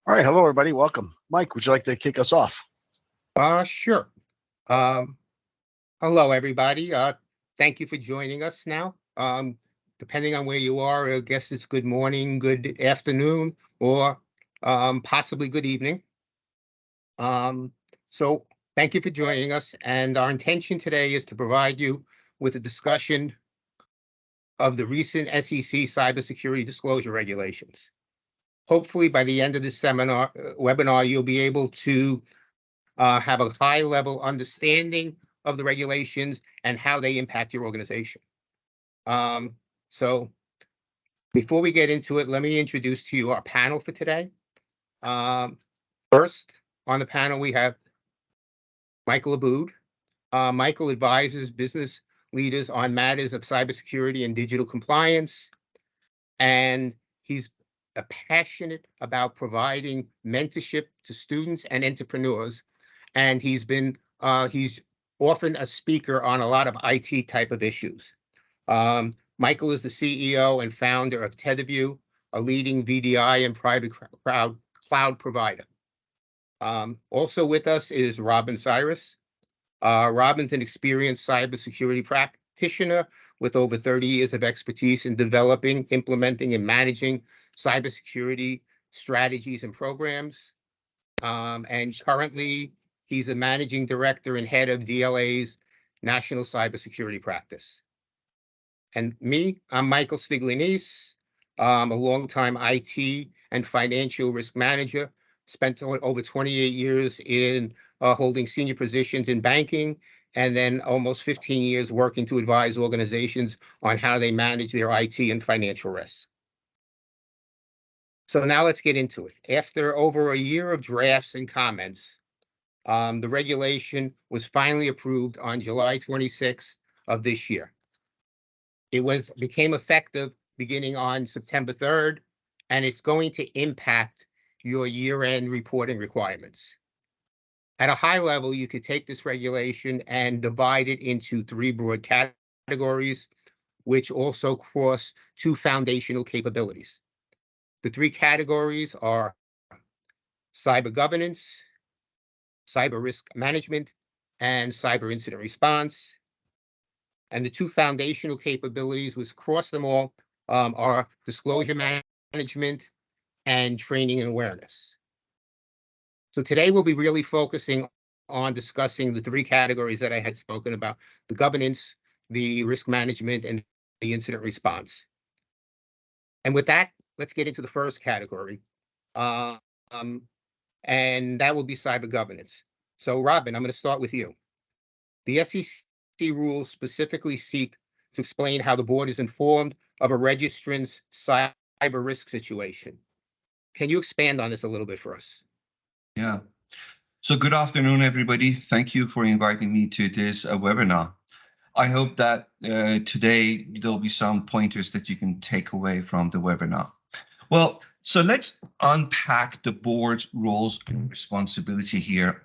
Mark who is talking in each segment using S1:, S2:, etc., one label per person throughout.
S1: All right, hello everybody, welcome. Mike, would you like to kick us off?
S2: Sure. Hello, everybody. Thank you for joining us now. Depending on where you are, I guess it's good morning, good afternoon, or possibly good evening. So thank you for joining us. And our intention today is to provide you with a discussion of the recent SEC cybersecurity disclosure regulations. Hopefully, by the end of this webinar, you'll be able to have a high-level understanding of the regulations and how they impact your organization. So before we get into it, let me introduce to you our panel for today. First, on the panel, we have Michael Aboud. Michael advises business leaders on matters of cybersecurity and digital compliance, and he's passionate about providing mentorship to students and entrepreneurs. And he's often a speaker on a lot of IT type of issues. Michael is the CEO and founder of TetherView, a leading VDI and private cloud provider. Also with us is Robin Cyrus. Robin's an experienced cybersecurity practitioner with over 30 years of expertise in developing, implementing, and managing cybersecurity strategies and programs. And currently, he's a managing director and head of DLA's National Cybersecurity Practice. And me, I'm Michael Stiglianese, a longtime IT and financial risk manager, spent over 28 years in holding senior positions in banking, and then almost 15 years working to advise organizations on how they manage their IT and financial risks. So now let's get into it. After over a year of drafts and comments, the regulation was finally approved on July 26th of this year. It became effective beginning on September 3rd, and it's going to impact your year-end reporting requirements. At a high level, you could take this regulation and divide it into three broad categories, which also cross two foundational capabilities. The three categories are cyber governance, cyber risk management, and cyber incident response. And the two foundational capabilities which cross them all are disclosure management and training and awareness. So today we'll be really focusing on discussing the three categories that I had spoken about: the governance, the risk management, and the incident response. And with that, let's get into the first category, and that will be cyber governance. So Robin, I'm going to start with you. The SEC rules specifically seek to explain how the board is informed of a registrant's cyber risk situation. Can you expand on this a little bit for us?
S3: Yeah. So good afternoon, everybody. Thank you for inviting me to this webinar. I hope that today there'll be some pointers that you can take away from the webinar. Well, so let's unpack the board's roles and responsibility here.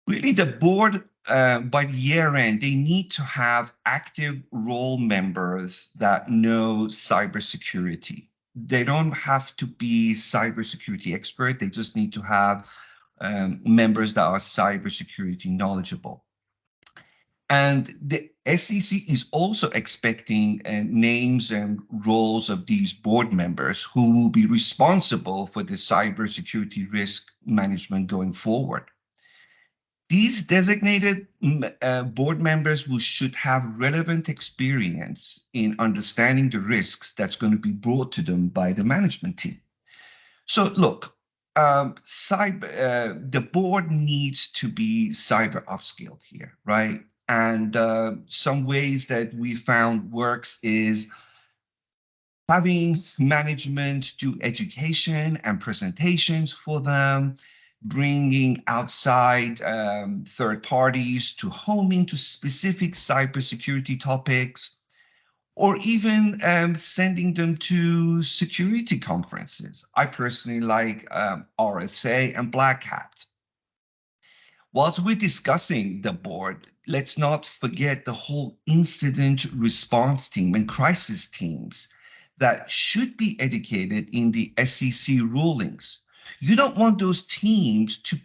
S3: Really, the board, by the year end, they need to have active role members that know cybersecurity. They don't have to be cybersecurity expert. They just need to have members that are cybersecurity knowledgeable. And the SEC is also expecting names and roles of these board members who will be responsible for the cybersecurity risk management going forward. These designated board members should have relevant experience in understanding the risks that's going to be brought to them by the management team. So look, the board needs to be cyber upskilled here, right? And some ways that we found works is having management do education and presentations for them, bringing outside third parties to home into specific cybersecurity topics, or even sending them to security conferences. I personally like RSA and Black Hat. Whilst we're discussing the board, let's not forget the whole incident response team and crisis teams that should be educated in the SEC rulings. You don't want those teams to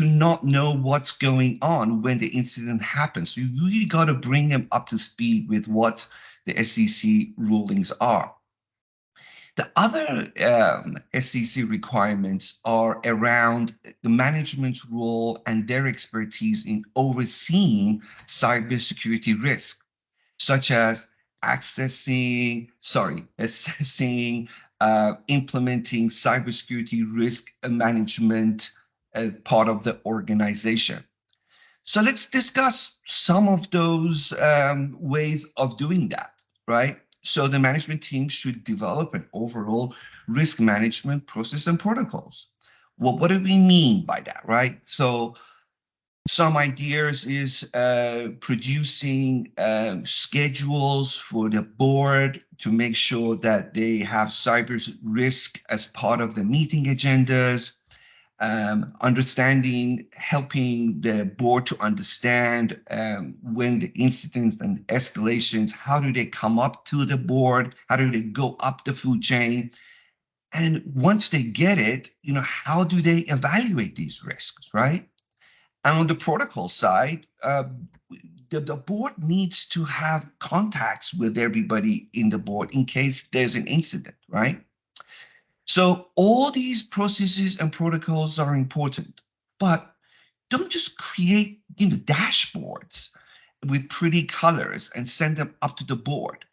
S3: not know what's going on when the incident happens. You really got to bring them up to speed with what the SEC rulings are. The other SEC requirements are around the management's role and their expertise in overseeing cybersecurity risk, such as assessing, implementing cybersecurity risk management as part of the organization. So let's discuss some of those ways of doing that, right? So the management team should develop an overall risk management process and protocols. Well, what do we mean by that, right? So some ideas is producing schedules for the board to make sure that they have cyber risk as part of the meeting agendas. Helping the board to understand when the incidents and escalations, how do they come up to the board? How do they go up the food chain? And once they get it, how do they evaluate these risks, right? And on the protocol side, the board needs to have contacts with everybody in the board in case there's an incident, right? So all these processes and protocols are important, but don't just create dashboards with pretty colors and send them up to the board.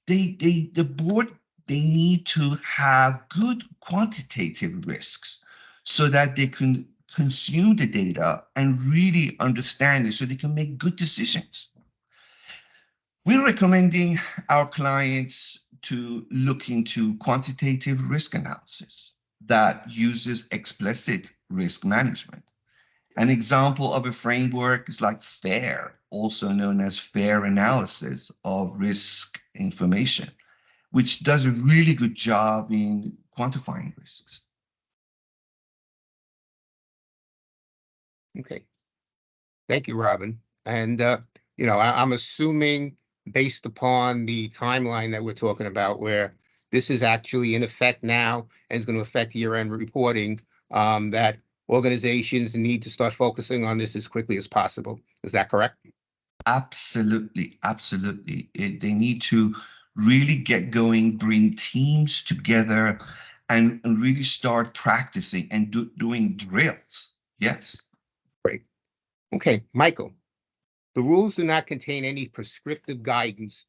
S3: The board, they need to have good quantitative risks so that they can consume the data and really understand it so they can make good decisions. We're recommending our clients to look into quantitative risk analysis that uses explicit risk management. An example of a framework is like FAIR, also known as Fair Analysis of Risk Information, which does a really good job in quantifying risks.
S2: Okay. Thank you, Robin. And, I'm assuming based upon the timeline that we're talking about, where this is actually in effect now and is going to affect year-end reporting, that organizations need to start focusing on this as quickly as possible. Is that correct?
S3: Absolutely, absolutely. They need to really get going, bring teams together, and really start practicing and doing drills. Yes.
S2: Great. Okay, Michael. The rules do not contain any prescriptive guidance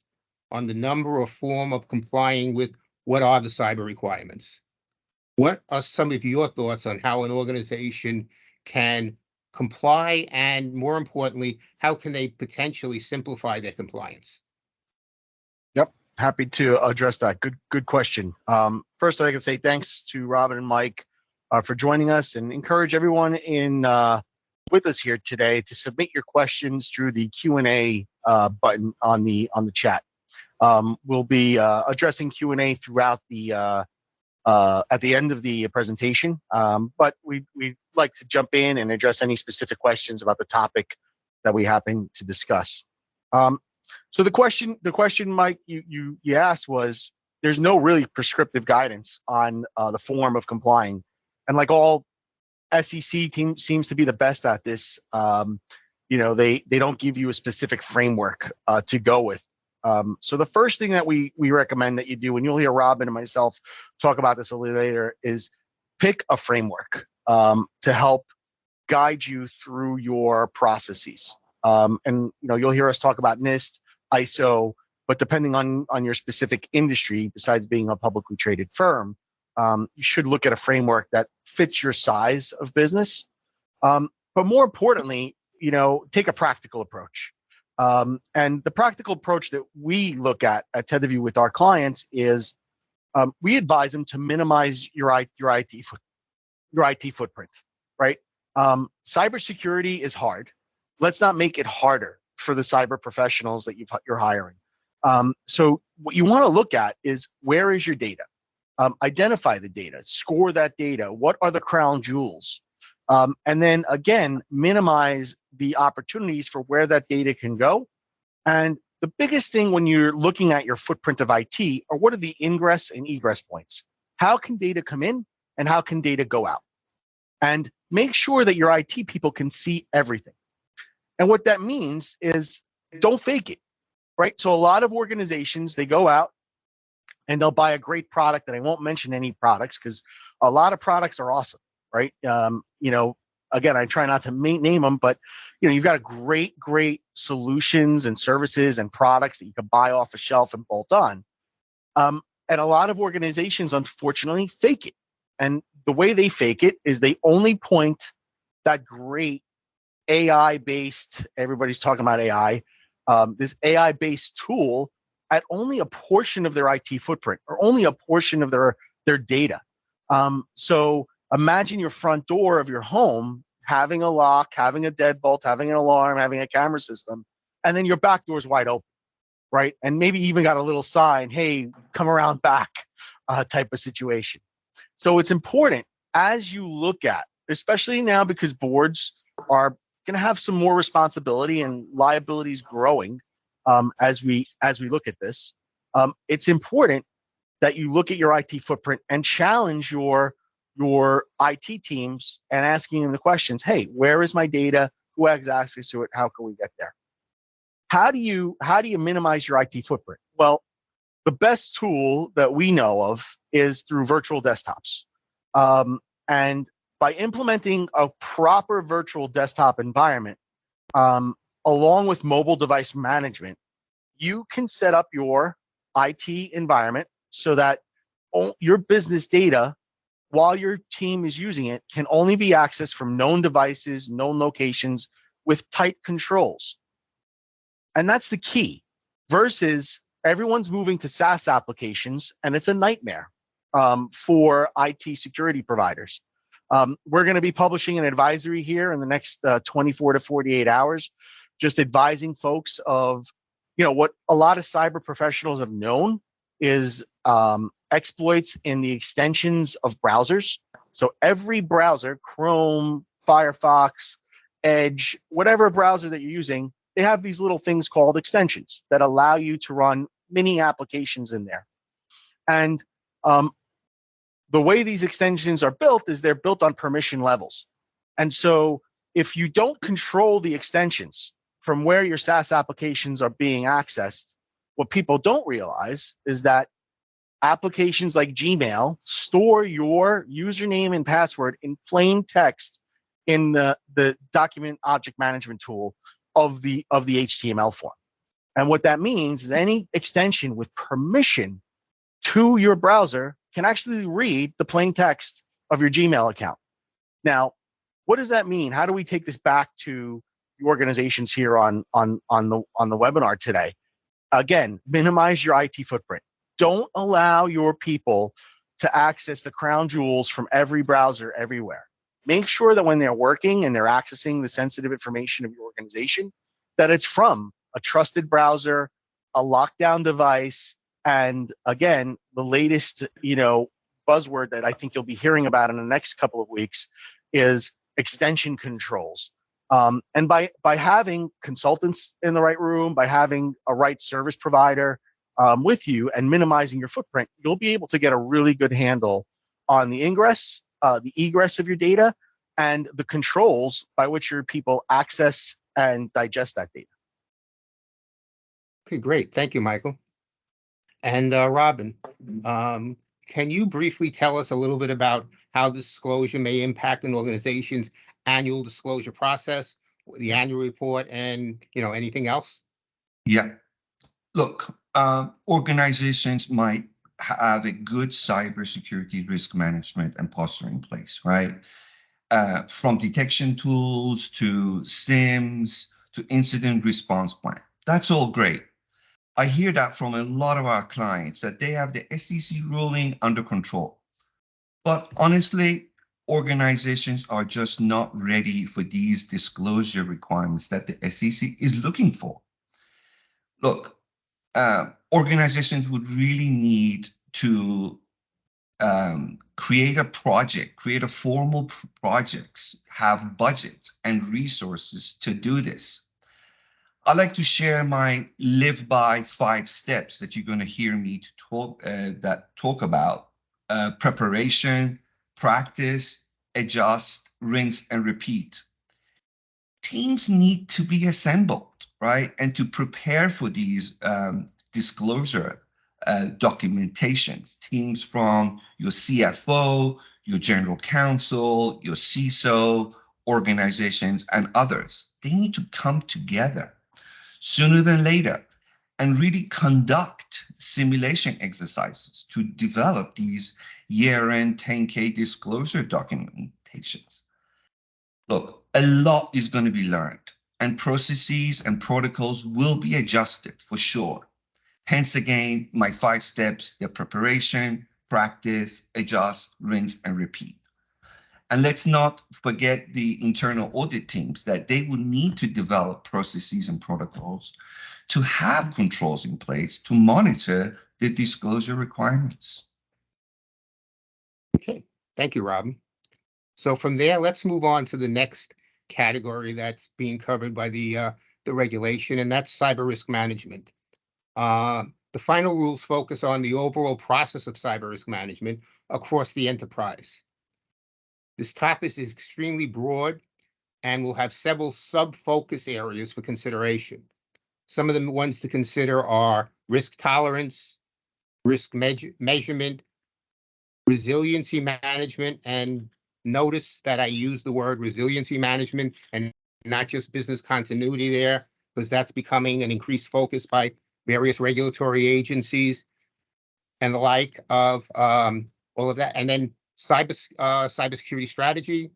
S2: on the number or form of complying with what are the cyber requirements. What are some of your thoughts on how an organization can comply, and more importantly, how can they potentially simplify their compliance?
S1: Yep, happy to address that. Good question. First, I can say thanks to Robin and Mike for joining us, and encourage everyone with us here today to submit your questions through the Q&A button on the chat. We'll be addressing Q&A throughout at the end of the presentation, but we'd like to jump in and address any specific questions about the topic that we happen to discuss. So the question, Mike, you asked was, there's no really prescriptive guidance on the form of complying, and like all SEC team seems to be the best at this. They don't give you a specific framework to go with. So the first thing that we recommend that you do, and you'll hear Robin and myself talk about this a little later, is pick a framework to help guide you through your processes. And you'll hear us talk about NIST, ISO, but depending on your specific industry, besides being a publicly traded firm, you should look at a framework that fits your size of business. But more importantly, take a practical approach. And the practical approach that we look at TetherView with our clients is we advise them to minimize your IT footprint, right? Cybersecurity is hard. Let's not make it harder for the cyber professionals that you're hiring. So what you want to look at is, where is your data? Identify the data, score that data. What are the crown jewels? And then again, minimize the opportunities for where that data can go. And the biggest thing when you're looking at your footprint of IT are, what are the ingress and egress points? How can data come in? and how can data go out. And make sure that your IT people can see everything. And what that means is don't fake it, right? So a lot of organizations, they go out and they'll buy a great product, and I won't mention any products because a lot of products are awesome, right? Again, I try not to name them, but you've got a great solutions and services and products that you can buy off a shelf and bolt on. And a lot of organizations, unfortunately, fake it. And the way they fake it is they only point that great AI-based, everybody's talking about AI, this AI-based tool at only a portion of their IT footprint or only a portion of their data. So imagine your front door of your home having a lock, having a deadbolt, having an alarm, having a camera system, and then your back door is wide open, right? And maybe even got a little sign, hey, come around back, type of situation. So it's important as you look at, especially now because boards are going to have some more responsibility and liabilities growing as we look at this. It's important that you look at your IT footprint and challenge your IT teams and asking them the questions. Hey, where is my data? Who has access to it? How can we get there? How do you minimize your IT footprint? Well, the best tool that we know of is through virtual desktops. And by implementing a proper virtual desktop environment, along with mobile device management, you can set up your IT environment so that your business data, while your team is using it, can only be accessed from known devices, known locations with tight controls. And that's the key versus everyone's moving to SaaS applications, and it's a nightmare for IT security providers. We're going to be publishing an advisory here in the next 24 to 48 hours, just advising folks of, what a lot of cyber professionals have known is exploits in the extensions of browsers. So every browser, Chrome, Firefox, Edge, whatever browser that you're using, they have these little things called extensions that allow you to run mini applications in there. And the way these extensions are built is they're built on permission levels. And so if you don't control the extensions from where your SaaS applications are being accessed, what people don't realize is that applications like Gmail store your username and password in plain text in the document object management tool of the HTML form. And what that means is any extension with permission to your browser can actually read the plain text of your Gmail account. Now, what does that mean? How do we take this back to the organizations here on the webinar today? Again, minimize your IT footprint. Don't allow your people to access the crown jewels from every browser everywhere. Make sure that when they're working and they're accessing the sensitive information of your organization, that it's from a trusted browser, a lockdown device, and again, the latest, buzzword that I think you'll be hearing about in the next couple of weeks is extension controls. And by having consultants in the right room, by having a right service provider with you and minimizing your footprint, you'll be able to get a really good handle on the ingress, the egress of your data, and the controls by which your people access and digest that data.
S2: Okay, great. Thank you, Michael. And Robin, can you briefly tell us a little bit about how disclosure may impact an organization's annual disclosure process, the annual report, and anything else?
S3: Yeah. Look, organizations might have a good cybersecurity risk management and posture in place, right? From detection tools to SIMs to incident response plan. That's all great. I hear that from a lot of our clients that they have the SEC ruling under control. But honestly, organizations are just not ready for these disclosure requirements that the SEC is looking for. Look, organizations would really need to create a formal projects, have budgets and resources to do this. I'd like to share my live by 5 steps that you're going to hear me talk about preparation, practice, adjust, rinse, and repeat. Teams need to be assembled, right? And to prepare for these disclosure documentations. Teams from your CFO, your general counsel, your CISO, organizations, and others. They need to come together sooner than later and really conduct simulation exercises to develop these year-end 10K disclosure documentations. Look, a lot is going to be learned, and processes and protocols will be adjusted for sure. Hence, again, my 5 steps: the preparation, practice, adjust, rinse, and repeat. And let's not forget the internal audit teams, that they will need to develop processes and protocols to have controls in place to monitor the disclosure requirements.
S2: Okay, thank you, Robin. So from there, let's move on to the next category that's being covered by the regulation, and that's cyber risk management. The final rules focus on the overall process of cyber risk management across the enterprise. This topic is extremely broad and will have several sub-focus areas for consideration. Some of the ones to consider are risk tolerance, risk measurement, resiliency management, and notice that I use the word resiliency management and not just business continuity there, because that's becoming an increased focus by various regulatory agencies and the like of all of that. And then cybersecurity strategy,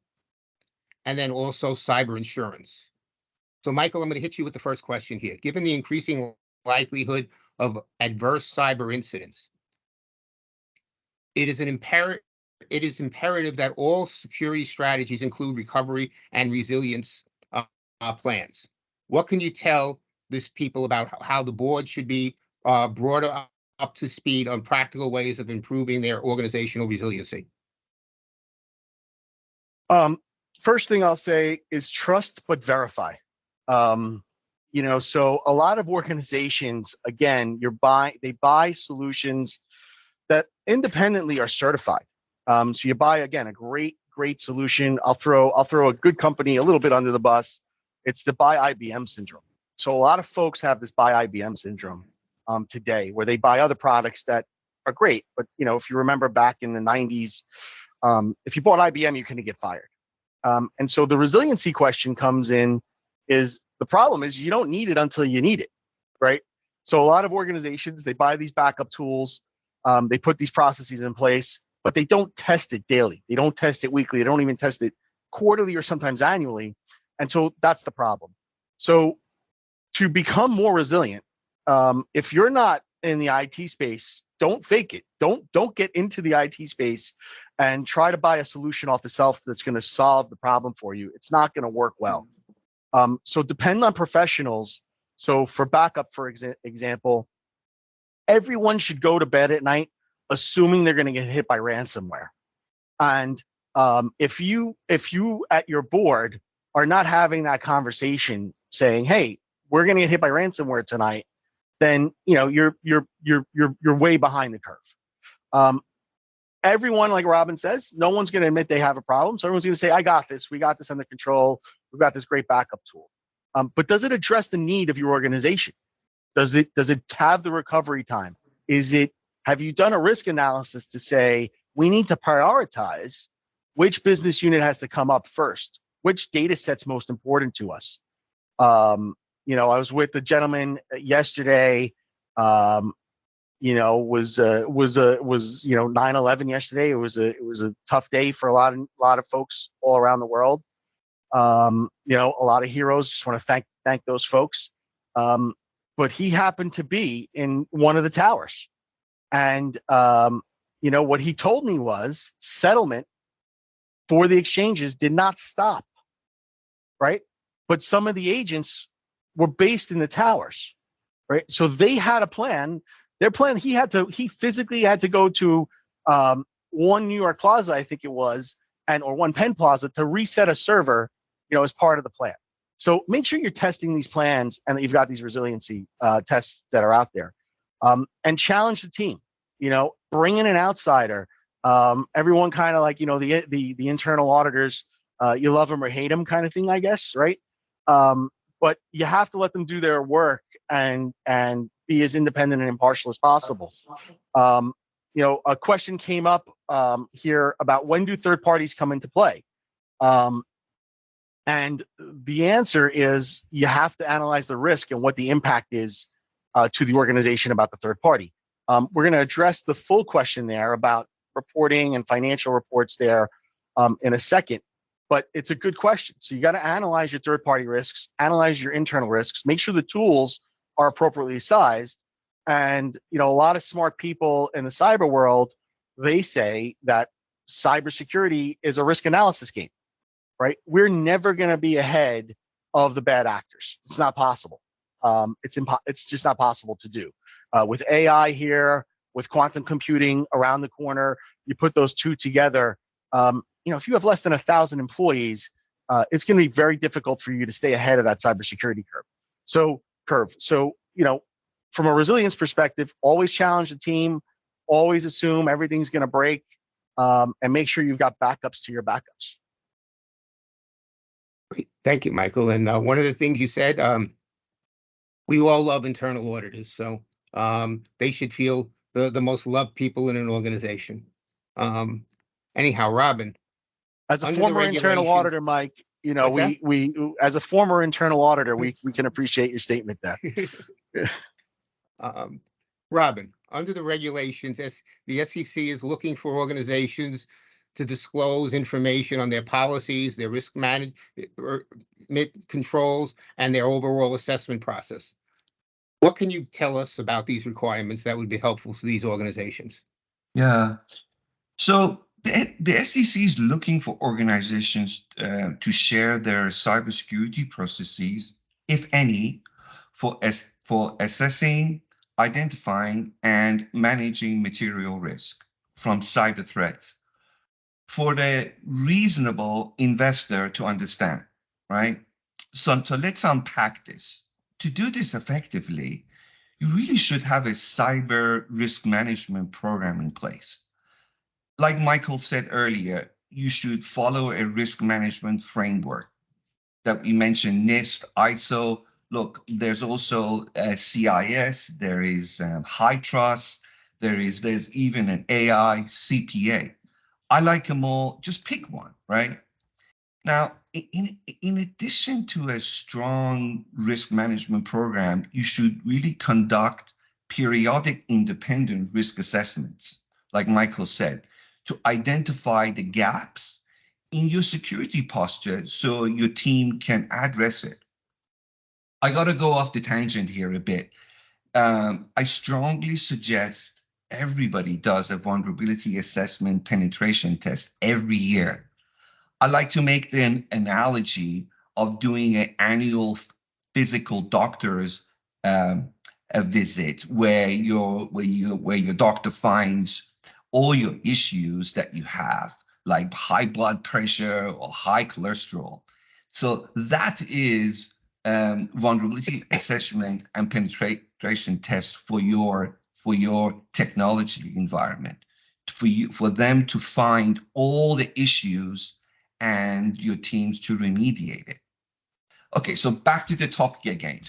S2: and then also cyber insurance. So, Michael, I'm going to hit you with the first question here. Given the increasing likelihood of adverse cyber incidents, it is imperative that all security strategies include recovery and resilience plans. What can you tell this people about how the board should be brought up to speed on practical ways of improving their organizational resiliency?
S1: First thing I'll say is trust but verify. So a lot of organizations, again, they buy solutions that independently are certified. So you buy, again, a great solution. I'll throw a good company a little bit under the bus. It's the buy IBM syndrome. So a lot of folks have this buy IBM syndrome today, where they buy other products that are great, but if you remember back in the 90s, if you bought IBM, you couldn't get fired. And so the resiliency question comes in, is the problem is you don't need it until you need it, right? So a lot of organizations, they buy these backup tools, they put these processes in place, but they don't test it daily. They don't test it weekly. They don't even test it quarterly or sometimes annually. And so that's the problem. So to become more resilient, if you're not in the IT space, don't fake it. Don't get into the IT space and try to buy a solution off the shelf that's going to solve the problem for you. It's not going to work well. So depend on professionals. So for backup, for example, everyone should go to bed at night assuming they're going to get hit by ransomware. And if you at your board are not having that conversation saying, hey, we're going to get hit by ransomware tonight, then you're way behind the curve. Everyone, like Robin says, no one's going to admit they have a problem. So everyone's going to say, I got this. We got this under control. We've got this great backup tool. But does it address the need of your organization? Does it have the recovery time? Have you done a risk analysis to say, we need to prioritize which business unit has to come up first? Which data set's most important to us? I was with the gentleman yesterday, was 9/11 yesterday. It was a tough day for a lot of folks all around the world. A lot of heroes. Just want to thank those folks. But he happened to be in one of the towers, and what he told me was settlement for the exchanges did not stop, right? But some of the agents were based in the towers, right? So they had a plan. Their plan, he physically had to go to one New York Plaza, I think it was, or one Penn Plaza to reset a server, as part of the plan. So make sure you're testing these plans and that you've got these resiliency tests that are out there, and challenge the team. Bring in an outsider. Everyone kind of like, the internal auditors, you love them or hate them kind of thing, I guess, right? But you have to let them do their work and be as independent and impartial as possible. A question came up here about when do third parties come into play? And the answer is you have to analyze the risk and what the impact is to the organization about the third party. We're going to address the full question there about reporting and financial reports there in a second, but it's a good question. So you got to analyze your third party risks, analyze your internal risks, make sure the tools are appropriately sized. And a lot of smart people in the cyber world, they say that cybersecurity is a risk analysis game, right? We're never going to be ahead of the bad actors. It's not possible. It's just not possible to do. With AI here, with quantum computing around the corner, you put those two together. If you have less than 1,000 employees, it's going to be very difficult for you to stay ahead of that cybersecurity curve. So, from a resilience perspective, always challenge the team, always assume everything's going to break, and make sure you've got backups to your backups.
S2: Great. Thank you, Michael. And one of the things you said, we all love internal auditors, so they should feel the most loved people in an organization. Anyhow, Robin.
S1: As a former internal auditor, Mike, we as a former internal auditor, we can appreciate your statement there.
S2: Robin, under the regulations, the SEC is looking for organizations to disclose information on their policies, their risk management controls, and their overall assessment process. What can you tell us about these requirements that would be helpful for these organizations?
S3: Yeah. So the SEC is looking for organizations to share their cybersecurity processes, if any, for assessing, identifying, and managing material risk from cyber threats for the reasonable investor to understand, right? So let's unpack this. To do this effectively, you really should have a cyber risk management program in place. Like Michael said earlier, you should follow a risk management framework that we mentioned, NIST, ISO. Look, there's also CIS, there is HITRUST, there's even an AI, CPA. I like them all, just pick one, right? Now, in addition to a strong risk management program, you should really conduct periodic independent risk assessments, like Michael said, to identify the gaps in your security posture so your team can address it. I got to go off the tangent here a bit. I strongly suggest everybody does a vulnerability assessment penetration test every year. I like to make the analogy of doing an annual physical doctor's a visit where your doctor finds all your issues that you have, like high blood pressure or high cholesterol. So that is vulnerability assessment and penetration test for your technology environment, for them to find all the issues and your teams to remediate it. Okay, so back to the topic again.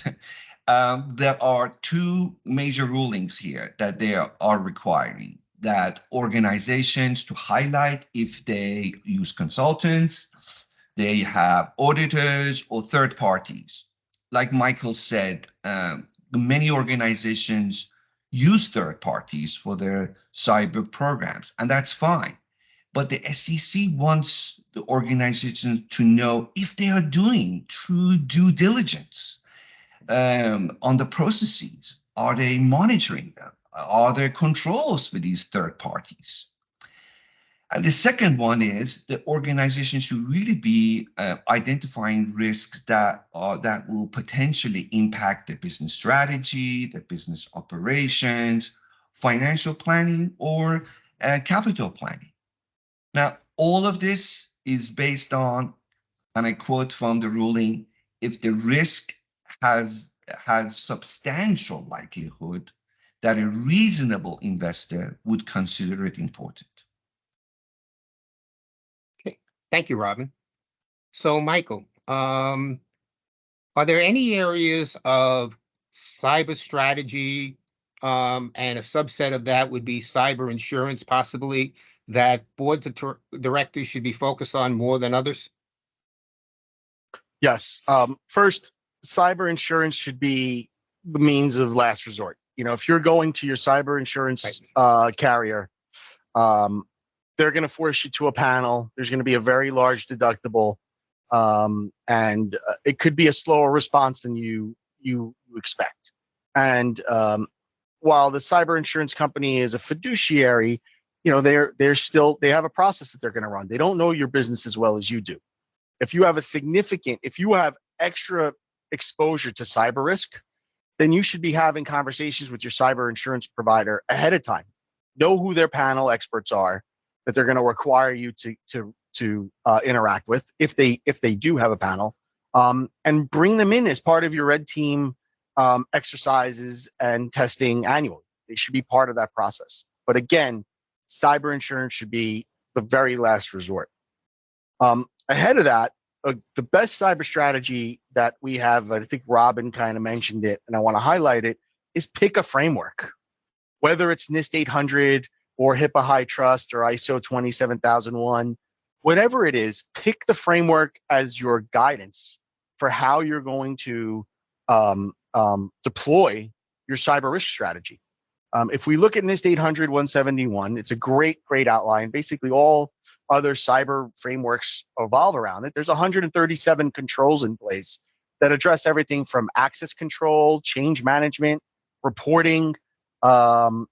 S3: There are two major rulings here that they are requiring that organizations to highlight if they use consultants, they have auditors or third parties. Like Michael said, many organizations use third parties for their cyber programs, and that's fine. But the SEC wants the organization to know if they are doing true due diligence on the processes. Are they monitoring them? Are there controls for these third parties? And the second one is the organization should really be identifying risks that will potentially impact the business strategy, the business operations, financial planning, or capital planning. Now, all of this is based on, and I quote from the ruling, if the risk has substantial likelihood that a reasonable investor would consider it important.
S2: Thank you, Robin. So, Michael, are there any areas of cyber strategy, and a subset of that would be cyber insurance, possibly, that boards of directors should be focused on more than others?
S1: Yes. First, cyber insurance should be the means of last resort. If you're going to your cyber insurance carrier, they're going to force you to a panel. There's going to be a very large deductible, and it could be a slower response than you expect. And while the cyber insurance company is a fiduciary, they have a process that they're going to run. They don't know your business as well as you do. If you have extra exposure to cyber risk, then you should be having conversations with your cyber insurance provider ahead of time. Know who their panel experts are that they're going to require you to interact with if they do have a panel, and bring them in as part of your red team exercises and testing annually. They should be part of that process. But again, cyber insurance should be the very last resort. Ahead of that, the best cyber strategy that we have, I think Robin kind of mentioned it, and I want to highlight it, is pick a framework. Whether it's NIST 800 or HIPAA High Trust or ISO 27001, whatever it is, pick the framework as your guidance for how you're going to deploy your cyber risk strategy. If we look at NIST 800 171, it's a great outline. Basically, all other cyber frameworks evolve around it. There's 137 controls in place that address everything from access control, change management, reporting, how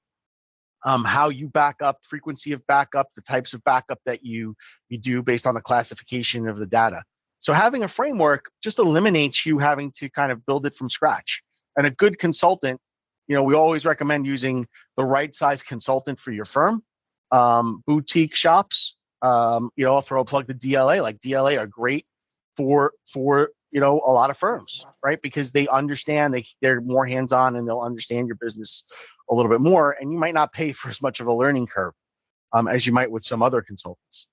S1: you back up, frequency of backup, the types of backup that you do based on the classification of the data. So having a framework just eliminates you having to kind of build it from scratch. And a good consultant, we always recommend using the right size consultant for your firm. Boutique shops, I'll throw a plug to DLA. Like DLA are great for a lot of firms, right? Because they understand, they're more hands-on, and they'll understand your business a little bit more, and you might not pay for as much of a learning curve as you might with some other consultants.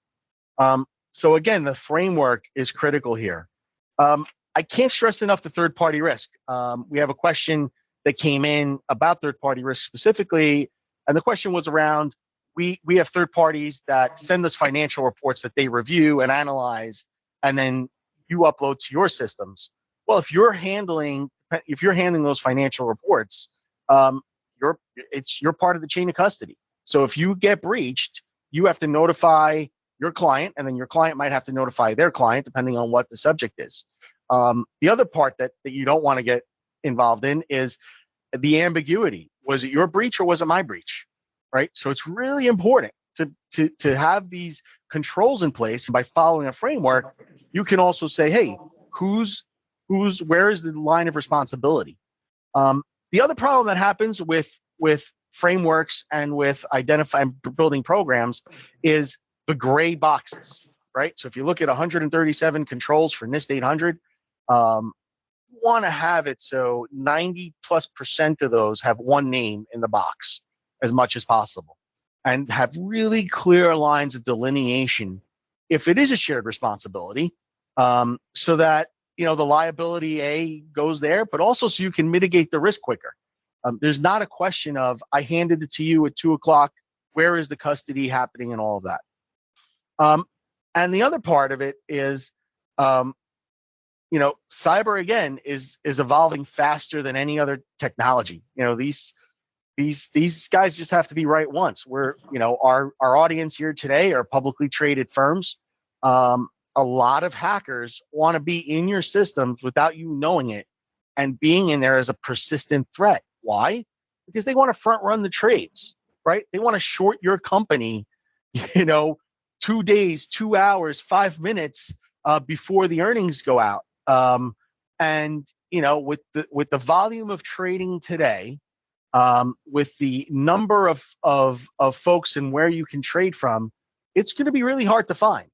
S1: So again, the framework is critical here. I can't stress enough the third-party risk. We have a question that came in about third-party risk specifically, and the question was around, we have third parties that send us financial reports that they review and analyze, and then you upload to your systems. Well, if you're handling those financial reports, you're part of the chain of custody. So if you get breached, you have to notify your client, and then your client might have to notify their client, depending on what the subject is. The other part that you don't want to get involved in is the ambiguity. Was it your breach or was it my breach? Right? So it's really important to have these controls in place. And by following a framework, you can also say, hey, where is the line of responsibility? The other problem that happens with frameworks and with identifying building programs is the gray boxes, right? So if you look at 137 controls for NIST 800, you want to have it so 90+% of those have one name in the box as much as possible, and have really clear lines of delineation if it is a shared responsibility, so that the liability goes there, but also so you can mitigate the risk quicker. There's not a question of, I handed it to you at 2:00, where is the custody happening, and all of that. And the other part of it is, cyber again is evolving faster than any other technology. These guys just have to be right once. Our audience here today are publicly traded firms. A lot of hackers want to be in your systems without you knowing it, and being in there as a persistent threat. Why? Because they want to front run the trades, right? They want to short your company, 2 days, 2 hours, 5 minutes before the earnings go out. And with the volume of trading today, with the number of folks and where you can trade from, it's going to be really hard to find.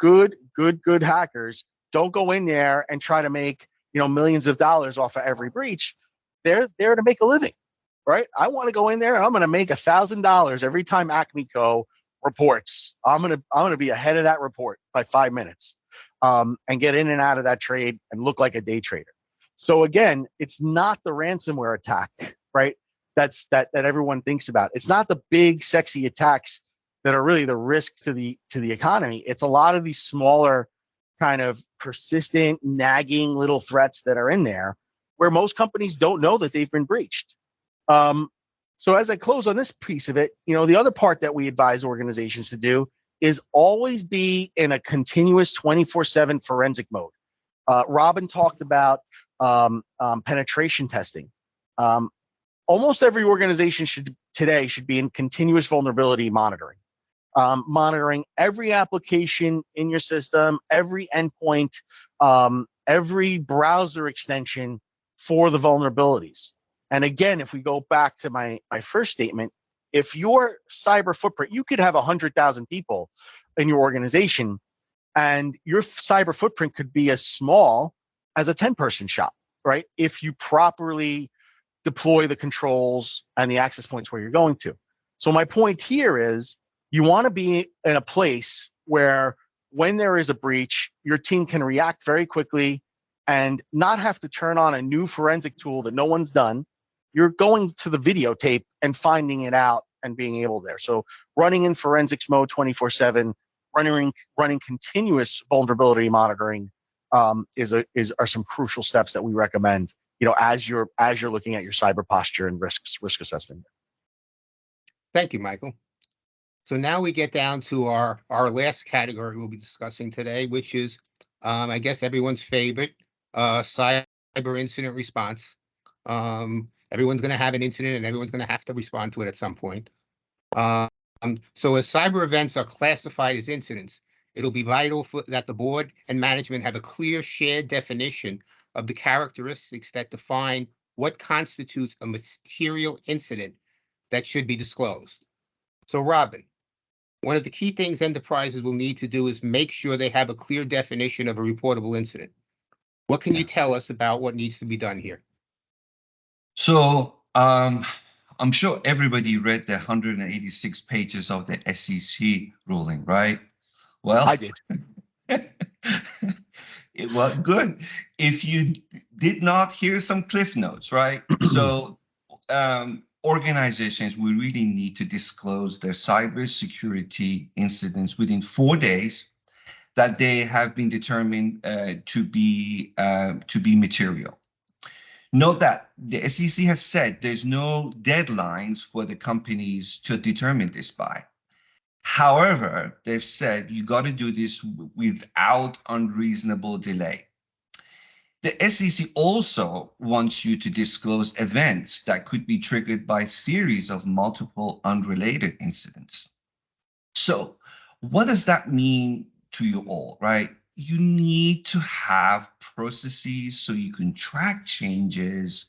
S1: Good hackers don't go in there and try to make millions of dollars off of every breach. They're there to make a living, right? I want to go in there and I'm going to make $1,000 every time Acme Co reports. I'm gonna be ahead of that report by 5 minutes, and get in and out of that trade and look like a day trader. So again, it's not the ransomware attack, right? That everyone thinks about. It's not the big sexy attacks that are really the risk to the economy. It's a lot of these smaller, kind of persistent, nagging little threats that are in there, where most companies don't know that they've been breached. So as I close on this piece of it, the other part that we advise organizations to do is always be in a continuous 24/7 forensic mode. Robin talked about penetration testing. Almost every organization should be in continuous vulnerability monitoring. Monitoring every application in your system, every endpoint, every browser extension for the vulnerabilities. And again, if we go back to my first statement, if your cyber footprint, you could have 100,000 people in your organization, and your cyber footprint could be as small as a 10-person shop, right? If you properly deploy the controls and the access points where you're going to. So my point here is, you want to be in a place where when there is a breach, your team can react very quickly and not have to turn on a new forensic tool that no one's done. You're going to the videotape and finding it out and being able there. So running in forensics mode 24/7, running continuous vulnerability monitoring are some crucial steps that we recommend, as you're looking at your cyber posture and risk assessment.
S2: Thank you, Michael. So now we get down to our last category we'll be discussing today, which is, I guess, everyone's favorite, cyber incident response. Everyone's going to have an incident, and everyone's going to have to respond to it at some point. So as cyber events are classified as incidents, it'll be vital that the board and management have a clear shared definition of the characteristics that define what constitutes a material incident that should be disclosed. So Robin, one of the key things enterprises will need to do is make sure they have a clear definition of a reportable incident. What can you tell us about what needs to be done here?
S3: So I'm sure everybody read the 186 pages of the SEC ruling, right? Well,
S1: I did.
S3: Well, good. If you did not, hear some cliff notes, right? So organizations will really need to disclose their cybersecurity incidents within 4 days that they have been determined to be material. Note that the SEC has said there's no deadlines for the companies to determine this by. However, they've said you got to do this without unreasonable delay. The SEC also wants you to disclose events that could be triggered by a series of multiple unrelated incidents. So what does that mean to you all, right? You need to have processes so you can track changes,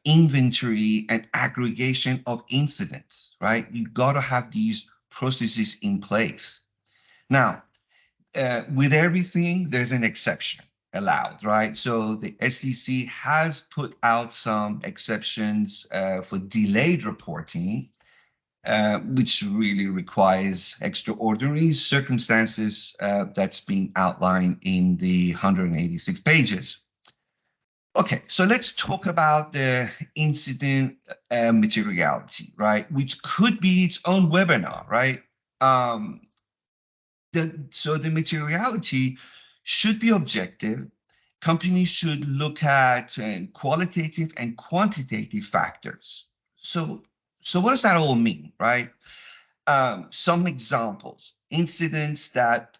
S3: inventory, and aggregation of incidents, right? You got to have these processes in place. Now, with everything, there's an exception allowed, right? So the SEC has put out some exceptions for delayed reporting, which really requires extraordinary circumstances that's being outlined in the 186 pages. Okay, so let's talk about the incident materiality, right? Which could be its own webinar, right? So the materiality should be objective. Companies should look at qualitative and quantitative factors. So what does that all mean, right? Some examples: incidents that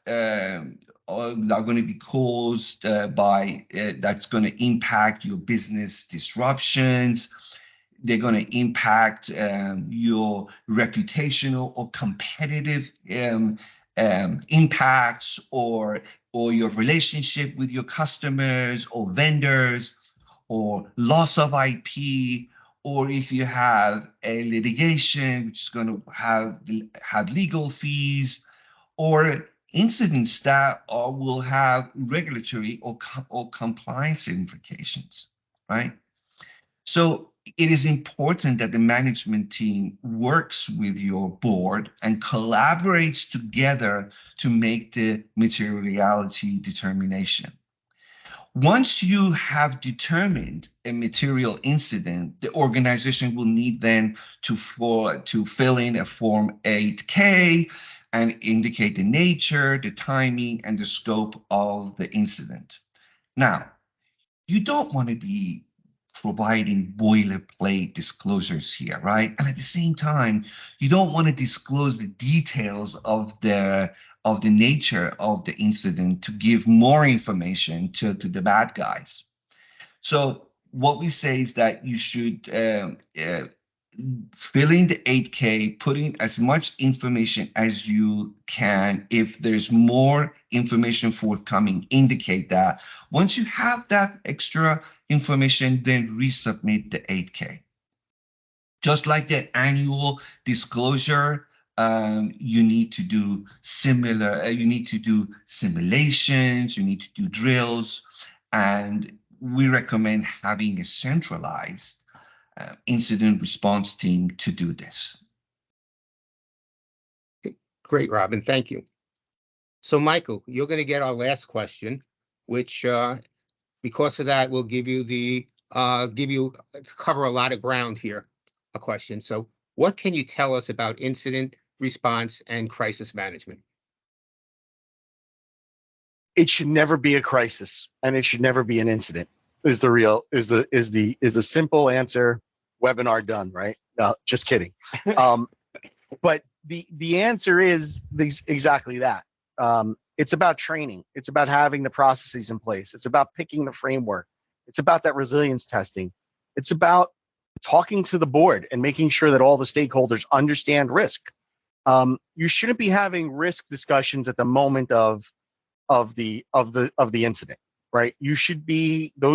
S3: are going to be caused by that's going to impact your business disruptions. They're going to impact your reputational or competitive impacts, or your relationship with your customers or vendors, or loss of IP, or if you have a litigation which is going to have legal fees, or incidents that will have regulatory or compliance implications, right? So it is important that the management team works with your board and collaborates together to make the materiality determination. Once you have determined a material incident, the organization will need then to fill in a Form 8K and indicate the nature, the timing, and the scope of the incident. Now, you don't want to be providing boilerplate disclosures here, right? And at the same time, you don't want to disclose the details of the nature of the incident to give more information to the bad guys. So what we say is that you should fill in the 8K, put in as much information as you can. If there's more information forthcoming, indicate that. Once you have that extra information, then resubmit the 8K. Just like the annual disclosure, you need to do similar, you need to do simulations, you need to do drills, and we recommend having a centralized incident response team to do this.
S2: Great, Robin. Thank you. So, Michael, you're going to get our last question, which, because of that, will give you cover a lot of ground here. A question. So, what can you tell us about incident response and crisis management?
S1: It should never be a crisis, and it should never be an incident. Is the simple answer. Webinar done, right? No, just kidding. But the answer is exactly that. It's about training. It's about having the processes in place. It's about picking the framework. It's about that resilience testing. It's about talking to the board and making sure that all the stakeholders understand risk. You shouldn't be having risk discussions at the moment of the incident, right? Those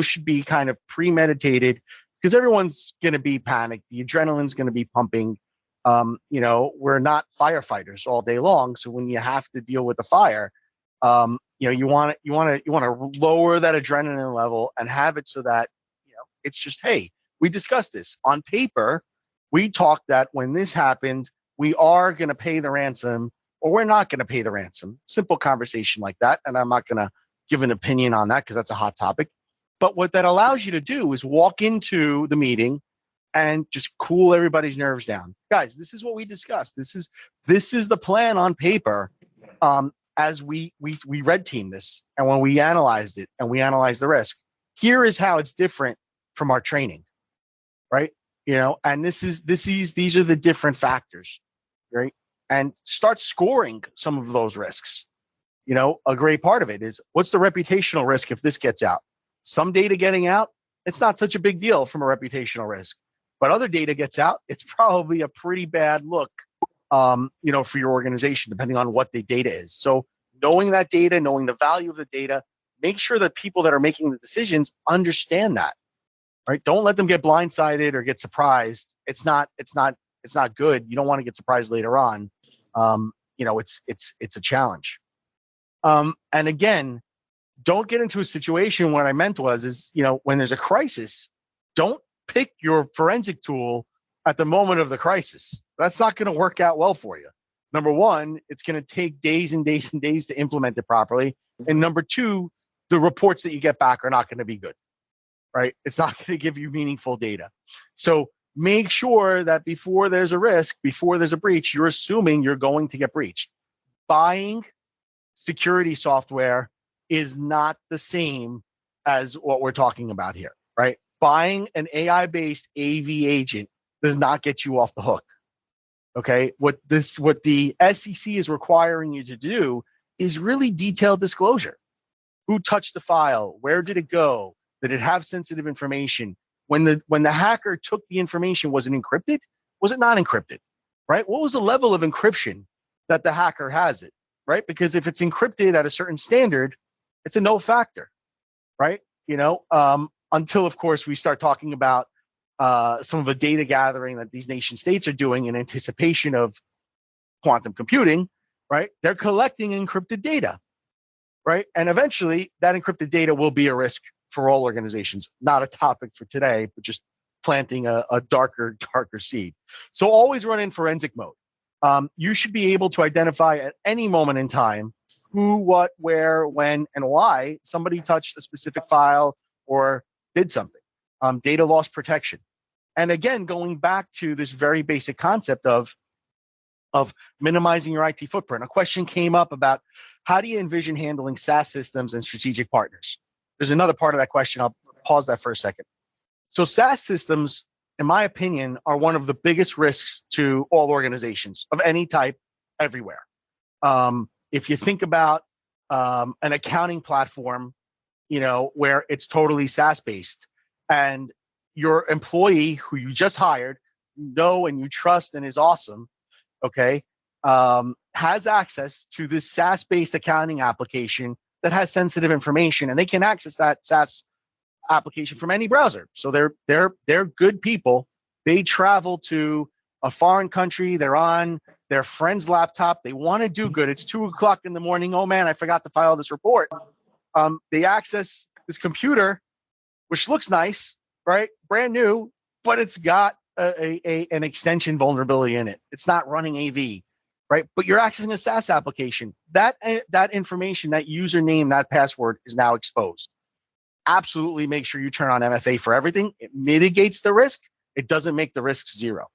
S1: should be kind of premeditated, because everyone's going to be panicked. The adrenaline's going to be pumping. We're not firefighters all day long, so when you have to deal with the fire, you want to lower that adrenaline level and have it so that it's just, hey, we discussed this on paper. We talked that when this happened, we are going to pay the ransom, or we're not going to pay the ransom. Simple conversation like that, and I'm not going to give an opinion on that because that's a hot topic. But what that allows you to do is walk into the meeting and just cool everybody's nerves down. Guys, this is what we discussed. This is the plan on paper. As we red team this, and when we analyzed it and we analyzed the risk, here is how it's different from our training, right? And these are the different factors, right? And start scoring some of those risks. A great part of it is, what's the reputational risk if this gets out? Some data getting out, it's not such a big deal from a reputational risk, but other data gets out, it's probably a pretty bad look, for your organization, depending on what the data is. So knowing that data, knowing the value of the data, make sure that people that are making the decisions understand that, right? Don't let them get blindsided or get surprised. It's not good. You don't want to get surprised later on. It's a challenge. And again, don't get into a situation. What I meant was, when there's a crisis, don't pick your forensic tool at the moment of the crisis. That's not going to work out well for you. Number one, it's going to take days and days and days to implement it properly. And number two, the reports that you get back are not going to be good, right? It's not going to give you meaningful data. So make sure that before there's a risk, before there's a breach, you're assuming you're going to get breached. Buying security software is not the same as what we're talking about here, right? Buying an AI-based AV agent does not get you off the hook. Okay, what the SEC is requiring you to do is really detailed disclosure. Who touched the file? Where did it go? Did it have sensitive information? When the hacker took the information, was it encrypted? Was it not encrypted? Right? What was the level of encryption that the hacker has it? Right? Because if it's encrypted at a certain standard, it's a no factor, right? Until of course we start talking about some of the data gathering that these nation states are doing in anticipation of quantum computing, right? They're collecting encrypted data, right? And eventually that encrypted data will be a risk for all organizations. Not a topic for today, but just planting a darker seed. So always run in forensic mode. You should be able to identify at any moment in time who, what, where, when, and why somebody touched a specific file or did something. Data loss protection. And again, going back to this very basic concept of minimizing your IT footprint. A question came up about how do you envision handling SaaS systems and strategic partners? There's another part of that question. I'll pause that for a second. So SaaS systems, in my opinion, are one of the biggest risks to all organizations of any type everywhere. If you think about an accounting platform, where it's totally SaaS based, and your employee who you just hired, and you trust and is awesome, okay, has access to this SaaS-based accounting application that has sensitive information, and they can access that SaaS application from any browser. So they're good people. They travel to a foreign country. They're on their friend's laptop. They want to do good. It's 2:00 in the morning. Oh man, I forgot to file this report. They access this computer, which looks nice, right? Brand new, but it's got an extension vulnerability in it. It's not running AV, right? But you're accessing a SaaS application. That information, that username, that password is now exposed. Absolutely make sure you turn on MFA for everything. It mitigates the risk. It doesn't make the risk zero.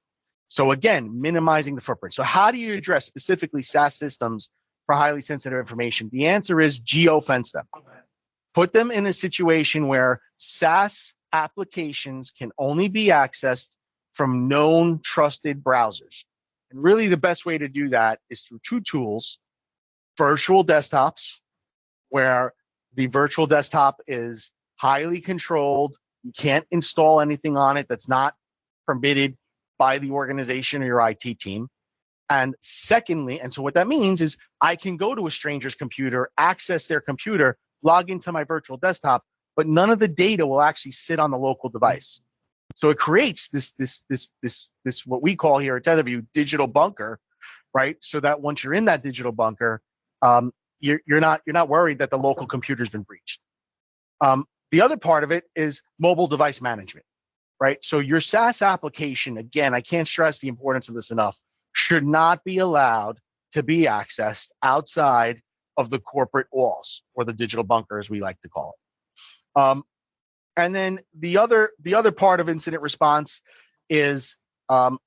S1: So again, minimizing the footprint. So how do you address specifically SaaS systems for highly sensitive information? The answer is geofence them. Put them in a situation where SaaS applications can only be accessed from known trusted browsers. And really the best way to do that is through two tools: virtual desktops, where the virtual desktop is highly controlled. You can't install anything on it that's not permitted by the organization or your IT team. And secondly, and so what that means is I can go to a stranger's computer, access their computer, log into my virtual desktop, but none of the data will actually sit on the local device. So it creates this what we call here at TetherView digital bunker, right? So that once you're in that digital bunker, you're not worried that the local computer's been breached. The other part of it is mobile device management, right? So your SaaS application, again, I can't stress the importance of this enough, should not be allowed to be accessed outside of the corporate walls, or the digital bunker, as we like to call it. And then the other part of incident response is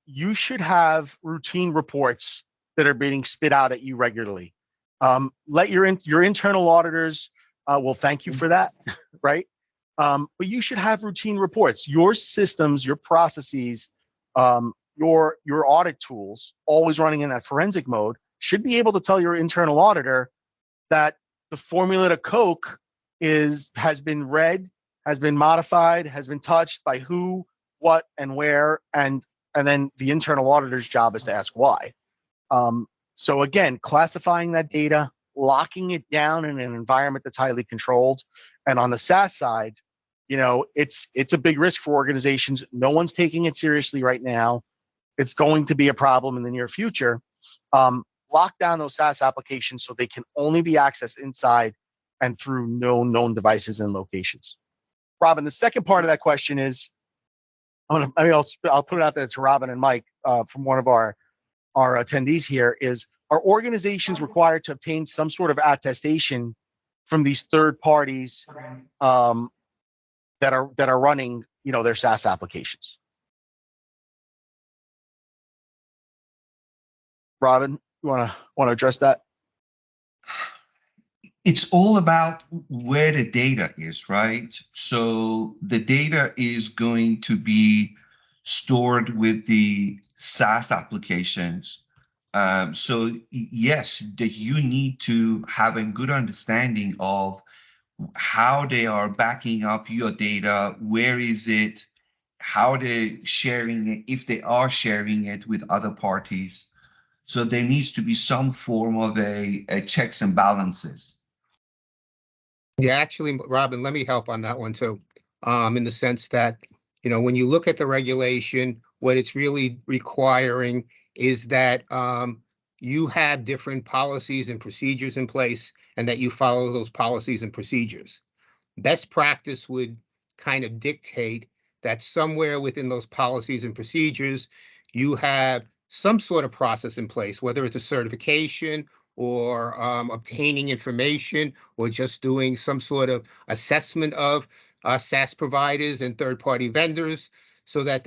S1: you should have routine reports that are being spit out at you regularly. Let your internal auditors will thank you for that, right? But you should have routine reports. Your systems, your processes, your audit tools, always running in that forensic mode, should be able to tell your internal auditor that the formula to Coke has been read, has been modified, has been touched by who, what, and where, and then the internal auditor's job is to ask why. So again, classifying that data, locking it down in an environment that's highly controlled. And on the SaaS side, it's a big risk for organizations. No one's taking it seriously right now. It's going to be a problem in the near future. Lock down those SaaS applications so they can only be accessed inside and through known devices and locations. Robin, the second part of that question is, I'll put it out there to Robin and Mike from one of our attendees here, is, are organizations required to obtain some sort of attestation from these third parties that are running their SaaS applications? Robin, you want to address that?
S3: It's all about where the data is, right? So the data is going to be stored with the SaaS applications. So yes, that you need to have a good understanding of how they are backing up your data, where is it, how they're sharing it, if they are sharing it with other parties. So there needs to be some form of a checks and balances.
S2: Yeah, actually, Robin, let me help on that one too. In the sense that, when you look at the regulation, what it's really requiring is that you have different policies and procedures in place, and that you follow those policies and procedures. Best practice would kind of dictate that somewhere within those policies and procedures, you have some sort of process in place, whether it's a certification or obtaining information or just doing some sort of assessment of SaaS providers and third-party vendors, so that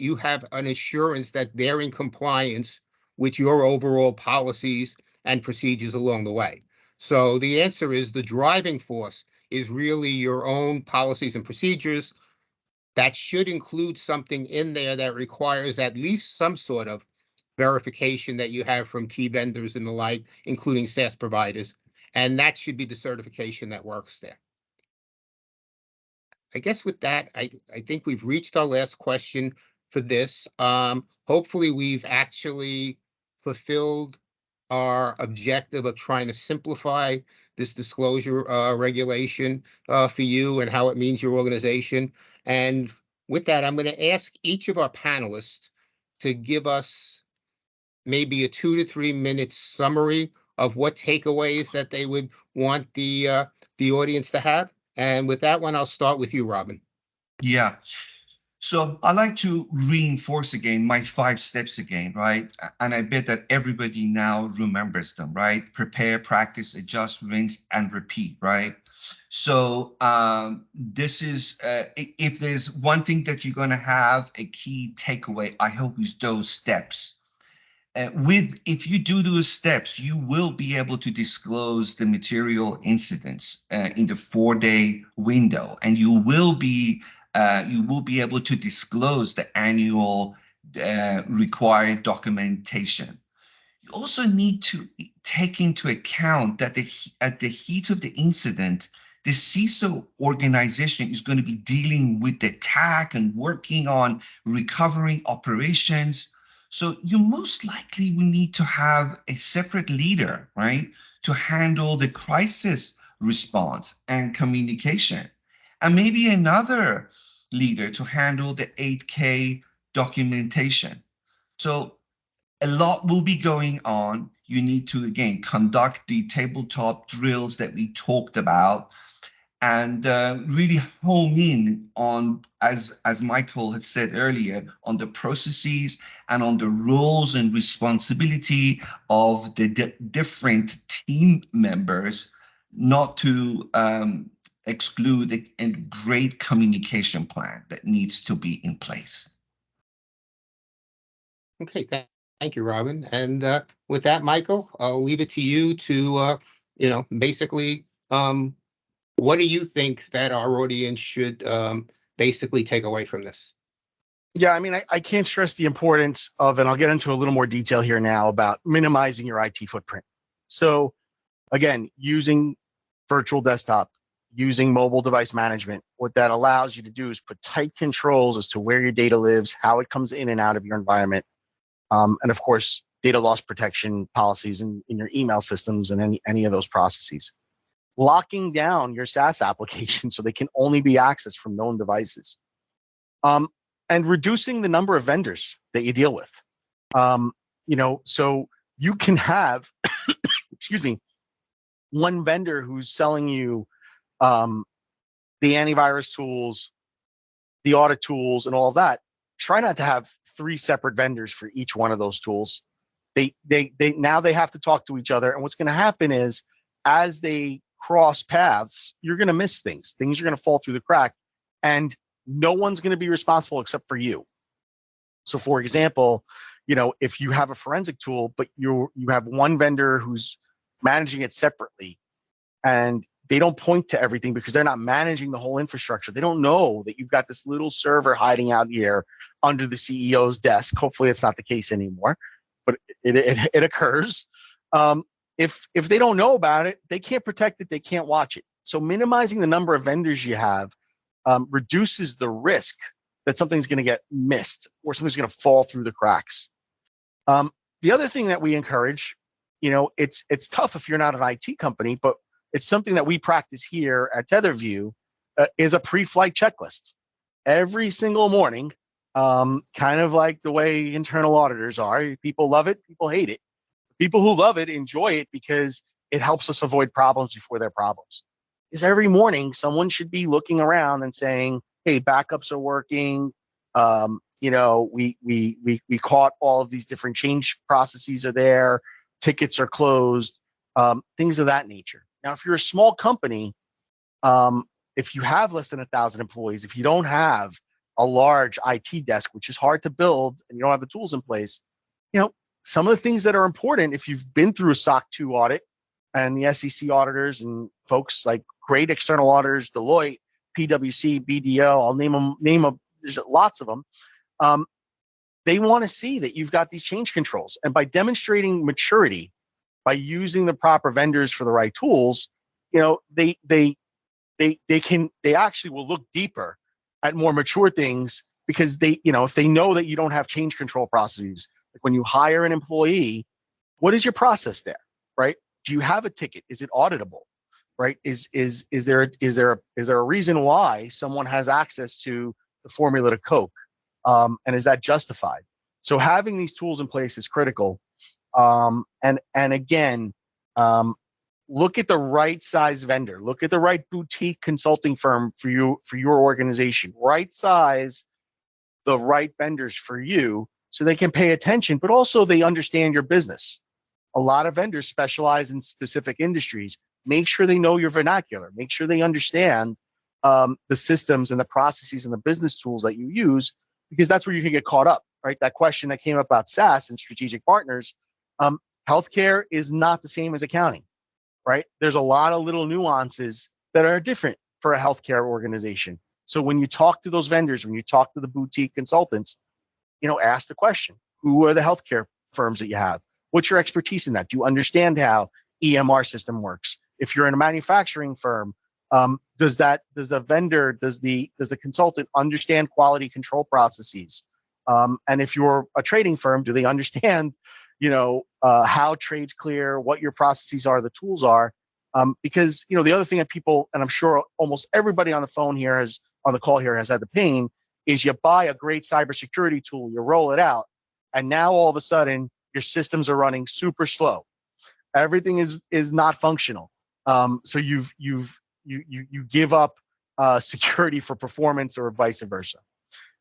S2: you have an assurance that they're in compliance with your overall policies and procedures along the way. So the answer is the driving force is really your own policies and procedures. That should include something in there that requires at least some sort of verification that you have from key vendors and the like, including SaaS providers. And that should be the certification that works there. I guess with that, I think we've reached our last question for this. Hopefully we've actually fulfilled our objective of trying to simplify this disclosure regulation for you and how it means your organization. And with that, I'm going to ask each of our panelists to give us maybe a 2 to 3 minute summary of what takeaways that they would want the audience to have. And with that one, I'll start with you, Robin.
S3: Yeah. So I like to reinforce again my 5 steps again, right? And I bet that everybody now remembers them, right? Prepare, practice, adjust, rinse, and repeat, right? So this is, if there's one thing that you're going to have a key takeaway, I hope is those steps. If you do those steps, you will be able to disclose the material incidents in the 4-day window, and you will be able to disclose the annual required documentation. You also need to take into account that at the heat of the incident, the CISO organization is going to be dealing with the attack and working on recovering operations. So you most likely will need to have a separate leader, right, to handle the crisis response and communication, and maybe another leader to handle the 8K documentation. So a lot will be going on. You need to, again, conduct the tabletop drills that we talked about, and really hone in on, as Michael had said earlier, on the processes and on the roles and responsibility of the different team members, not to exclude a great communication plan that needs to be in place.
S2: Okay, thank you, Robin. And with that, Michael, I'll leave it to you to, basically, what do you think that our audience should basically take away from this?
S1: Yeah, I mean, I can't stress the importance of, and I'll get into a little more detail here now about minimizing your IT footprint. So again, using virtual desktop, using mobile device management, what that allows you to do is put tight controls as to where your data lives, how it comes in and out of your environment. And of course, data loss protection policies in your email systems and any of those processes. Locking down your SaaS applications so they can only be accessed from known devices. And reducing the number of vendors that you deal with. So you can have, excuse me, one vendor who's selling you the antivirus tools, the audit tools, and all of that. Try not to have 3 separate vendors for each one of those tools. They now they have to talk to each other, and what's going to happen is, as they cross paths, you're going to miss things. Things are going to fall through the crack, and no one's going to be responsible except for you. So, for example, if you have a forensic tool, but you have one vendor who's managing it separately, and they don't point to everything because they're not managing the whole infrastructure. They don't know that you've got this little server hiding out here under the CEO's desk. Hopefully, it's not the case anymore, but it occurs. If they don't know about it, they can't protect it. They can't watch it. So minimizing the number of vendors you have reduces the risk that something's going to get missed or something's going to fall through the cracks. The other thing that we encourage, it's tough if you're not an IT company, but it's something that we practice here at TetherView, is a pre-flight checklist. Every single morning, kind of like the way internal auditors are. People love it, people hate it. People who love it enjoy it because it helps us avoid problems before they're problems. is every morning someone should be looking around and saying, hey, backups are working. We caught all of these different change processes are there, tickets are closed, things of that nature. Now, if you're a small company, if you have less than 1,000 employees, if you don't have a large IT desk, which is hard to build, and you don't have the tools in place, some of the things that are important, if you've been through a SOC 2 audit, and the SEC auditors and folks like great external auditors, Deloitte, PwC, BDO, I'll name them, there's lots of them. They want to see that you've got these change controls. And by demonstrating maturity, by using the proper vendors for the right tools, they actually will look deeper at more mature things, because if they know that you don't have change control processes, like when you hire an employee, what is your process there, right? Do you have a ticket? Is it auditable, right? Is there a reason why someone has access to the formula to Coke, and is that justified? So having these tools in place is critical. And again, look at the right size vendor. Look at the right boutique consulting firm for your organization. Right size the right vendors for you, so they can pay attention, but also they understand your business. A lot of vendors specialize in specific industries. Make sure they know your vernacular. Make sure they understand the systems and the processes and the business tools that you use, because that's where you can get caught up, right? That question that came up about SaaS and strategic partners, healthcare is not the same as accounting, right? There's a lot of little nuances that are different for a healthcare organization. So when you talk to those vendors, when you talk to the boutique consultants, ask the question: who are the healthcare firms that you have? What's your expertise in that? Do you understand how EMR system works? If you're in a manufacturing firm, does the consultant understand quality control processes? And if you're a trading firm, do they understand, how trades clear, what your processes are, the tools are? Because the other thing that people, and I'm sure almost everybody on the call here has had the pain, is you buy a great cybersecurity tool, you roll it out, and now all of a sudden your systems are running super slow. Everything is not functional. So you give up security for performance, or vice versa.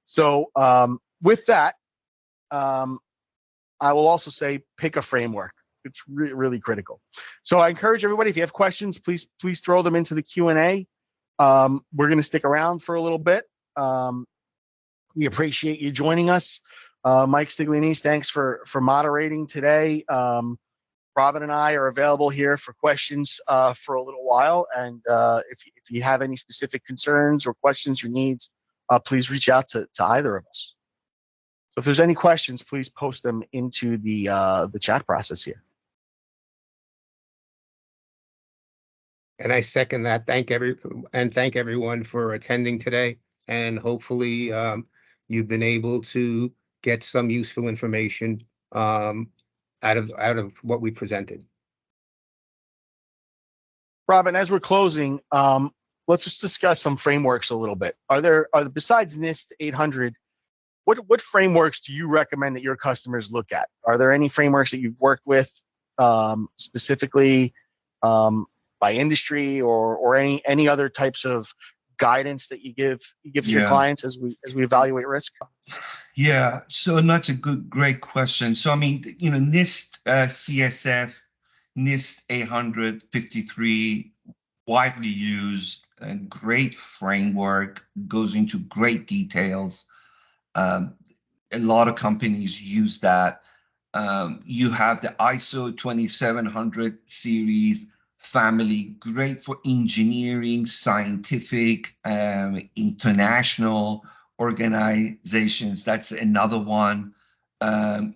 S1: So with that, I will also say pick a framework. It's really critical. So I encourage everybody, if you have questions, please throw them into the Q&A. We're going to stick around for a little bit. We appreciate you joining us. Mike Stiglianese, thanks for moderating today. Robin and I are available here for questions for a little while. And if you have any specific concerns or questions or needs, please reach out to either of us. So if there's any questions, please post them into the chat process here.
S2: And I second that. Thank everyone for attending today. And hopefully you've been able to get some useful information out of what we presented.
S1: Robin, as we're closing, let's just discuss some frameworks a little bit. Besides NIST 800, what frameworks do you recommend that your customers look at? Are there any frameworks that you've worked with specifically by industry, or any other types of guidance that you give to your clients as we evaluate risk?
S3: Yeah, so that's a great question. So I mean, NIST CSF, NIST 853, widely used, a great framework, goes into great details. A lot of companies use that. You have the ISO 2700 series family, great for engineering, scientific, international organizations. That's another one.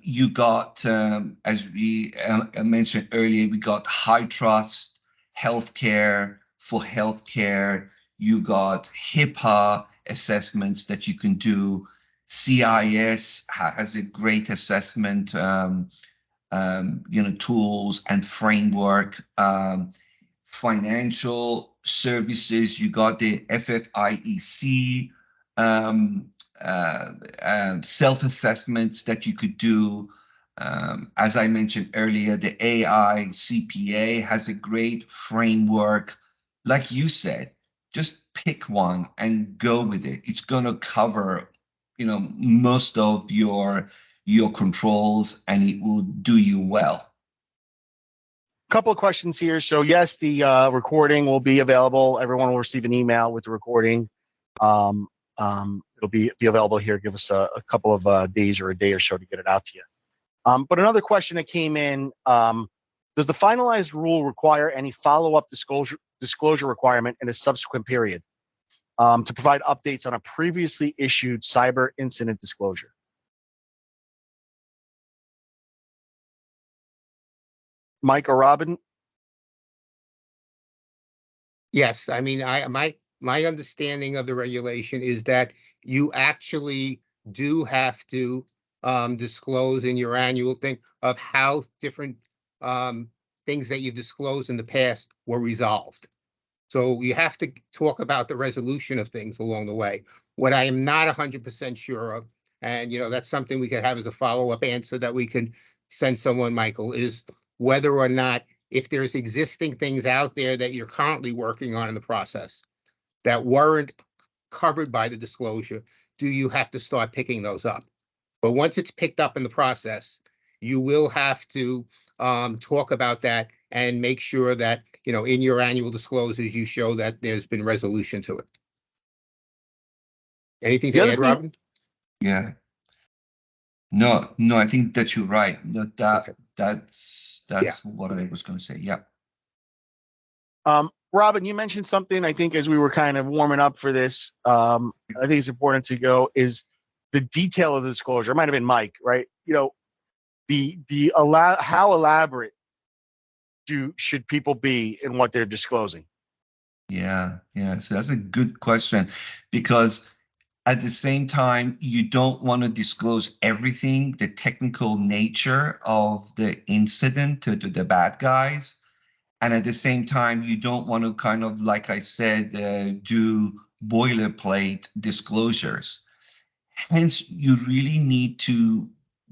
S3: You got, as we mentioned earlier, we got high trust healthcare. For healthcare, you got HIPAA assessments that you can do. CIS has a great assessment, tools and framework. Financial services, you got the FFIEC self-assessments that you could do. As I mentioned earlier, the AI CPA has a great framework like you said, just pick one and go with it. It's going to cover, most of your controls, and it will do you well.
S1: Couple of questions here. So yes, the recording will be available. Everyone will receive an email with the recording. It'll be available here. Give us a couple of days or a day or so to get it out to you. But another question that came in, does the finalized rule require any follow-up disclosure requirement in a subsequent period to provide updates on a previously issued cyber incident disclosure? Mike or Robin?
S2: Yes, I mean, my understanding of the regulation is that you actually do have to disclose in your annual thing of how different things that you've disclosed in the past were resolved. So you have to talk about the resolution of things along the way. What I am not 100% sure of, and that's something we could have as a follow-up answer that we can send someone, Michael, is whether or not, if there's existing things out there that you're currently working on in the process that weren't covered by the disclosure, do you have to start picking those up? But once it's picked up in the process, you will have to talk about that and make sure that, in your annual disclosures, you show that there's been resolution to it. Anything
S1: The
S2: to
S1: other
S2: add,
S1: thing,
S2: Robin?
S3: Yeah. No, I think that you're right.
S2: Okay.
S3: That's
S2: Yeah.
S3: what I was going to say. Yeah.
S1: Robin, you mentioned something, I think, as we were kind of warming up for this. I think it's important to go is the detail of the disclosure. It might have been Mike, right? How elaborate should people be in what they're disclosing?
S3: Yeah. So that's a good question, because at the same time, you don't want to disclose everything, the technical nature of the incident to the bad guys. And at the same time, you don't want to kind of, like I said, do boilerplate disclosures. Hence, you really need to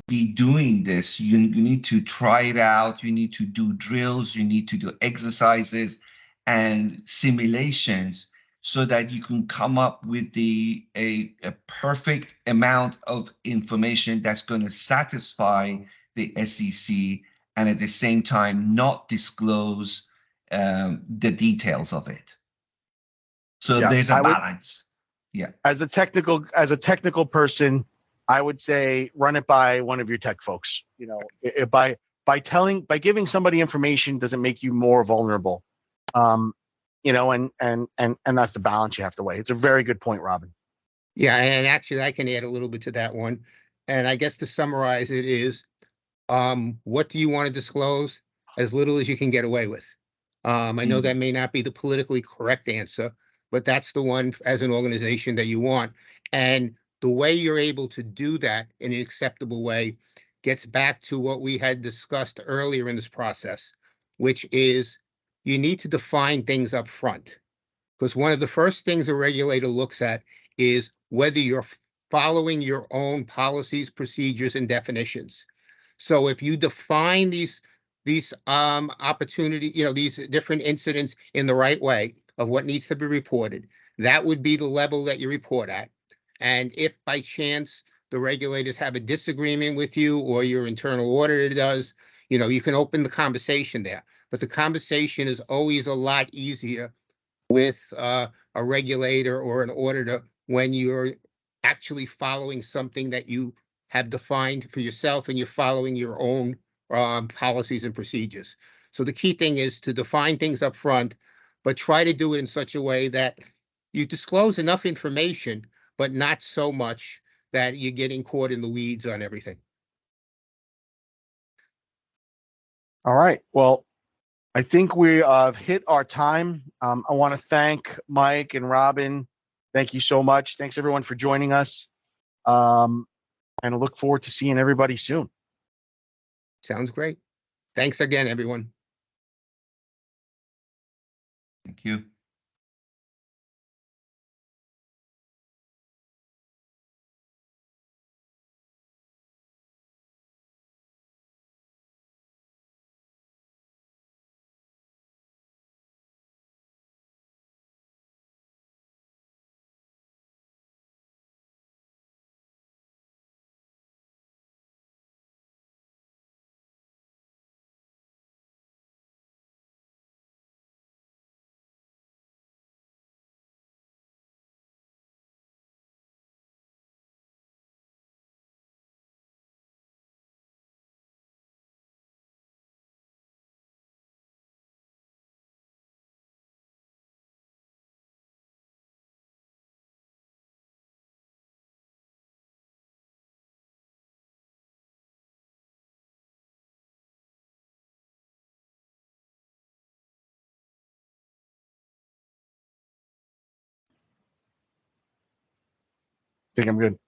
S3: be doing this. You need to try it out. You need to do drills. You need to do exercises and simulations so that you can come up with a perfect amount of information that's going to satisfy the SEC, and at the same time not disclose the details of it. So
S1: Yeah,
S3: there's a balance. Yeah.
S1: As a technical person, I would say run it by one of your tech folks. By giving somebody information doesn't make you more vulnerable. And that's the balance you have to weigh. It's a very good point, Robin.
S2: Yeah, and actually, I can add a little bit to that one. And I guess to summarize it is, what do you want to disclose? As little as you can get away with. I know that may not be the politically correct answer, but that's the one as an organization that you want. And the way you're able to do that in an acceptable way gets back to what we had discussed earlier in this process, which is you need to define things up front. Because one of the first things a regulator looks at is whether you're following your own policies, procedures, and definitions. So if you define these opportunity, these different incidents in the right way of what needs to be reported, that would be the level that you report at. And if by chance the regulators have a disagreement with you or your internal auditor does, you can open the conversation there. But the conversation is always a lot easier with a regulator or an auditor when you're actually following something that you have defined for yourself and you're following your own policies and procedures. So the key thing is to define things up front, but try to do it in such a way that you disclose enough information, but not so much that you're getting caught in the weeds on everything.
S1: All right. Well, I think we have hit our time. I want to thank Mike and Robin. Thank you so much. Thanks everyone for joining us. And I look forward to seeing everybody soon.
S2: Sounds great. Thanks again, everyone.
S3: Thank you.
S1: think I'm good.